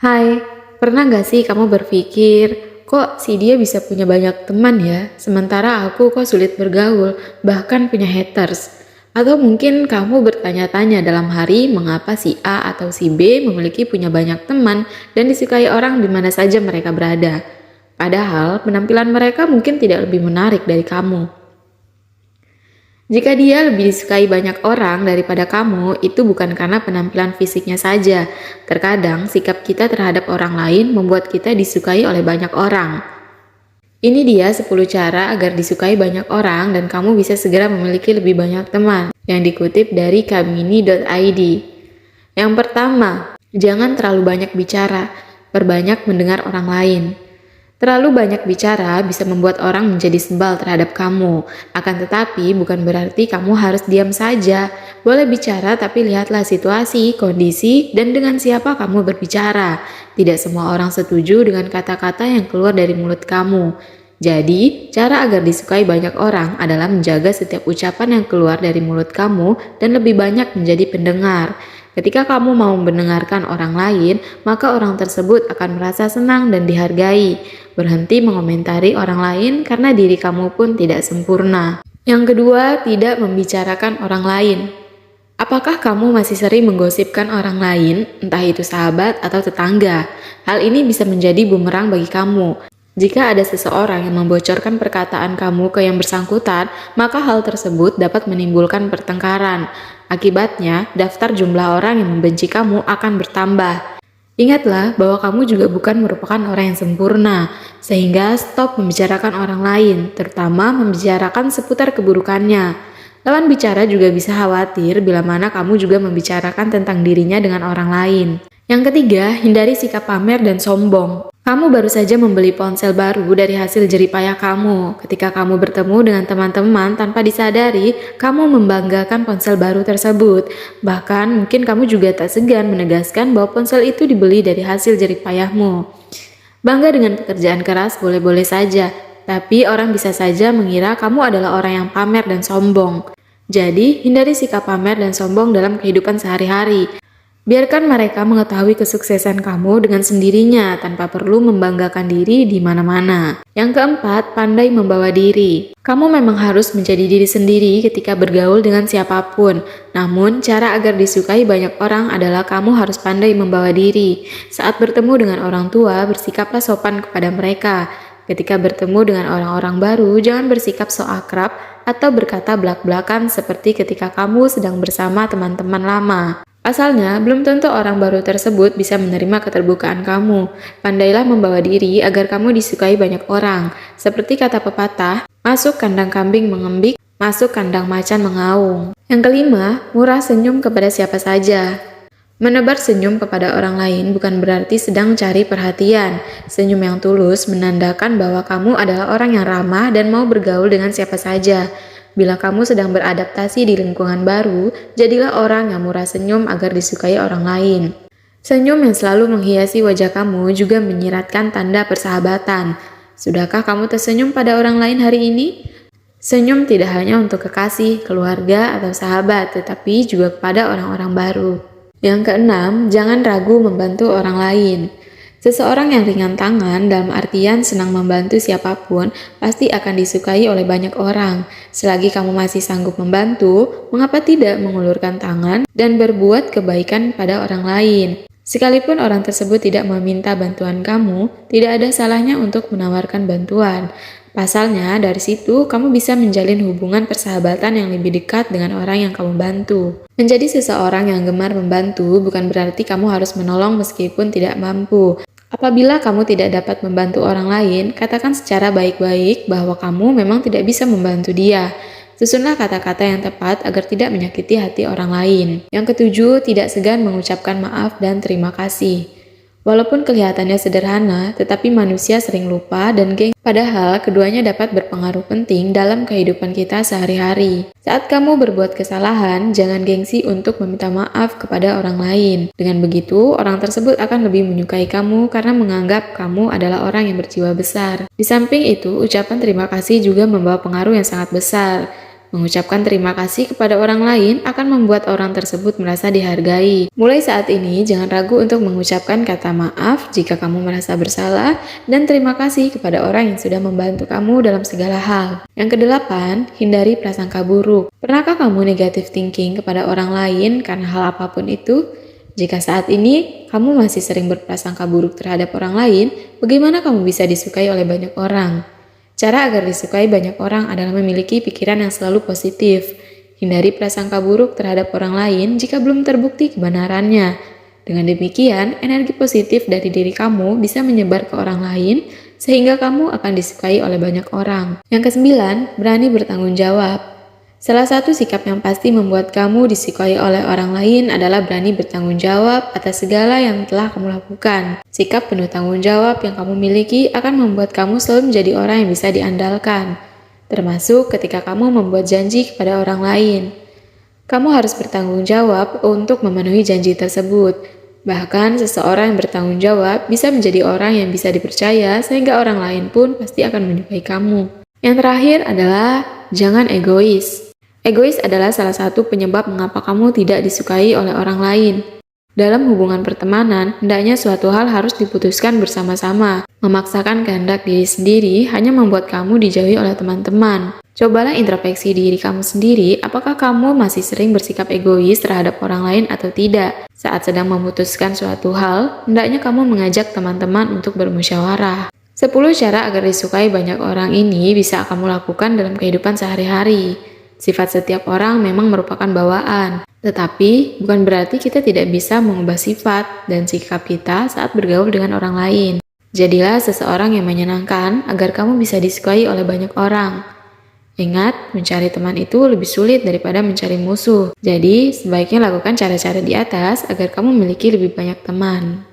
Hai, pernah gak sih kamu berpikir, kok si dia bisa punya banyak teman ya, sementara aku kok sulit bergaul, bahkan punya haters? Atau mungkin kamu bertanya-tanya dalam hari mengapa si A atau si B memiliki punya banyak teman dan disukai orang di mana saja mereka berada. Padahal penampilan mereka mungkin tidak lebih menarik dari kamu. Jika dia lebih disukai banyak orang daripada kamu, itu bukan karena penampilan fisiknya saja. Terkadang sikap kita terhadap orang lain membuat kita disukai oleh banyak orang. Ini dia 10 cara agar disukai banyak orang dan kamu bisa segera memiliki lebih banyak teman. Yang dikutip dari kamini.id. Yang pertama, jangan terlalu banyak bicara, perbanyak mendengar orang lain. Terlalu banyak bicara bisa membuat orang menjadi sebal terhadap kamu. Akan tetapi bukan berarti kamu harus diam saja. Boleh bicara tapi lihatlah situasi, kondisi, dan dengan siapa kamu berbicara. Tidak semua orang setuju dengan kata-kata yang keluar dari mulut kamu. Jadi, cara agar disukai banyak orang adalah menjaga setiap ucapan yang keluar dari mulut kamu dan lebih banyak menjadi pendengar. Ketika kamu mau mendengarkan orang lain, maka orang tersebut akan merasa senang dan dihargai. Berhenti mengomentari orang lain karena diri kamu pun tidak sempurna. Yang kedua, tidak membicarakan orang lain. Apakah kamu masih sering menggosipkan orang lain, entah itu sahabat atau tetangga? Hal ini bisa menjadi bumerang bagi kamu. Jika ada seseorang yang membocorkan perkataan kamu ke yang bersangkutan, maka hal tersebut dapat menimbulkan pertengkaran. Akibatnya, daftar jumlah orang yang membenci kamu akan bertambah. Ingatlah bahwa kamu juga bukan merupakan orang yang sempurna, sehingga stop membicarakan orang lain, terutama membicarakan seputar keburukannya. Lawan bicara juga bisa khawatir bila mana kamu juga membicarakan tentang dirinya dengan orang lain. Yang ketiga, hindari sikap pamer dan sombong. Kamu baru saja membeli ponsel baru dari hasil jeripayah kamu. Ketika kamu bertemu dengan teman-teman tanpa disadari, kamu membanggakan ponsel baru tersebut. Bahkan mungkin kamu juga tak segan menegaskan bahwa ponsel itu dibeli dari hasil jeripayahmu. Bangga dengan pekerjaan keras boleh-boleh saja, tapi orang bisa saja mengira kamu adalah orang yang pamer dan sombong. Jadi, hindari sikap pamer dan sombong dalam kehidupan sehari-hari. Biarkan mereka mengetahui kesuksesan kamu dengan sendirinya tanpa perlu membanggakan diri di mana-mana. Yang keempat, pandai membawa diri. Kamu memang harus menjadi diri sendiri ketika bergaul dengan siapapun. Namun, cara agar disukai banyak orang adalah kamu harus pandai membawa diri. Saat bertemu dengan orang tua, bersikaplah sopan kepada mereka. Ketika bertemu dengan orang-orang baru, jangan bersikap so akrab atau berkata belak-belakan seperti ketika kamu sedang bersama teman-teman lama. Pasalnya, belum tentu orang baru tersebut bisa menerima keterbukaan kamu. Pandailah membawa diri agar kamu disukai banyak orang. Seperti kata pepatah, masuk kandang kambing mengembik, masuk kandang macan mengaung. Yang kelima, murah senyum kepada siapa saja. Menebar senyum kepada orang lain bukan berarti sedang cari perhatian. Senyum yang tulus menandakan bahwa kamu adalah orang yang ramah dan mau bergaul dengan siapa saja. Bila kamu sedang beradaptasi di lingkungan baru, jadilah orang yang murah senyum agar disukai orang lain. Senyum yang selalu menghiasi wajah kamu juga menyiratkan tanda persahabatan. Sudahkah kamu tersenyum pada orang lain hari ini? Senyum tidak hanya untuk kekasih, keluarga, atau sahabat, tetapi juga kepada orang-orang baru. Yang keenam, jangan ragu membantu orang lain. Seseorang yang ringan tangan dalam artian senang membantu siapapun pasti akan disukai oleh banyak orang. Selagi kamu masih sanggup membantu, mengapa tidak mengulurkan tangan dan berbuat kebaikan pada orang lain? Sekalipun orang tersebut tidak meminta bantuan kamu, tidak ada salahnya untuk menawarkan bantuan. Pasalnya, dari situ kamu bisa menjalin hubungan persahabatan yang lebih dekat dengan orang yang kamu bantu. Menjadi seseorang yang gemar membantu bukan berarti kamu harus menolong meskipun tidak mampu. Apabila kamu tidak dapat membantu orang lain, katakan secara baik-baik bahwa kamu memang tidak bisa membantu dia. Susunlah kata-kata yang tepat agar tidak menyakiti hati orang lain. Yang ketujuh, tidak segan mengucapkan maaf dan terima kasih. Walaupun kelihatannya sederhana, tetapi manusia sering lupa dan gengsi. Padahal keduanya dapat berpengaruh penting dalam kehidupan kita sehari-hari. Saat kamu berbuat kesalahan, jangan gengsi untuk meminta maaf kepada orang lain. Dengan begitu, orang tersebut akan lebih menyukai kamu karena menganggap kamu adalah orang yang berjiwa besar. Di samping itu, ucapan terima kasih juga membawa pengaruh yang sangat besar. Mengucapkan terima kasih kepada orang lain akan membuat orang tersebut merasa dihargai. Mulai saat ini, jangan ragu untuk mengucapkan kata maaf jika kamu merasa bersalah dan terima kasih kepada orang yang sudah membantu kamu dalam segala hal. Yang kedelapan, hindari prasangka buruk. Pernahkah kamu negative thinking kepada orang lain karena hal apapun itu? Jika saat ini kamu masih sering berprasangka buruk terhadap orang lain, bagaimana kamu bisa disukai oleh banyak orang? Cara agar disukai banyak orang adalah memiliki pikiran yang selalu positif. Hindari prasangka buruk terhadap orang lain jika belum terbukti kebenarannya. Dengan demikian, energi positif dari diri kamu bisa menyebar ke orang lain sehingga kamu akan disukai oleh banyak orang. Yang kesembilan, berani bertanggung jawab. Salah satu sikap yang pasti membuat kamu disukai oleh orang lain adalah berani bertanggung jawab atas segala yang telah kamu lakukan. Sikap penuh tanggung jawab yang kamu miliki akan membuat kamu selalu menjadi orang yang bisa diandalkan, termasuk ketika kamu membuat janji kepada orang lain. Kamu harus bertanggung jawab untuk memenuhi janji tersebut. Bahkan seseorang yang bertanggung jawab bisa menjadi orang yang bisa dipercaya sehingga orang lain pun pasti akan menyukai kamu. Yang terakhir adalah jangan egois. Egois adalah salah satu penyebab mengapa kamu tidak disukai oleh orang lain. Dalam hubungan pertemanan, hendaknya suatu hal harus diputuskan bersama-sama. Memaksakan kehendak diri sendiri hanya membuat kamu dijauhi oleh teman-teman. Cobalah introspeksi diri kamu sendiri, apakah kamu masih sering bersikap egois terhadap orang lain atau tidak. Saat sedang memutuskan suatu hal, hendaknya kamu mengajak teman-teman untuk bermusyawarah. 10 cara agar disukai banyak orang ini bisa kamu lakukan dalam kehidupan sehari-hari. Sifat setiap orang memang merupakan bawaan, tetapi bukan berarti kita tidak bisa mengubah sifat dan sikap kita saat bergaul dengan orang lain. Jadilah seseorang yang menyenangkan agar kamu bisa disukai oleh banyak orang. Ingat, mencari teman itu lebih sulit daripada mencari musuh. Jadi, sebaiknya lakukan cara-cara di atas agar kamu memiliki lebih banyak teman.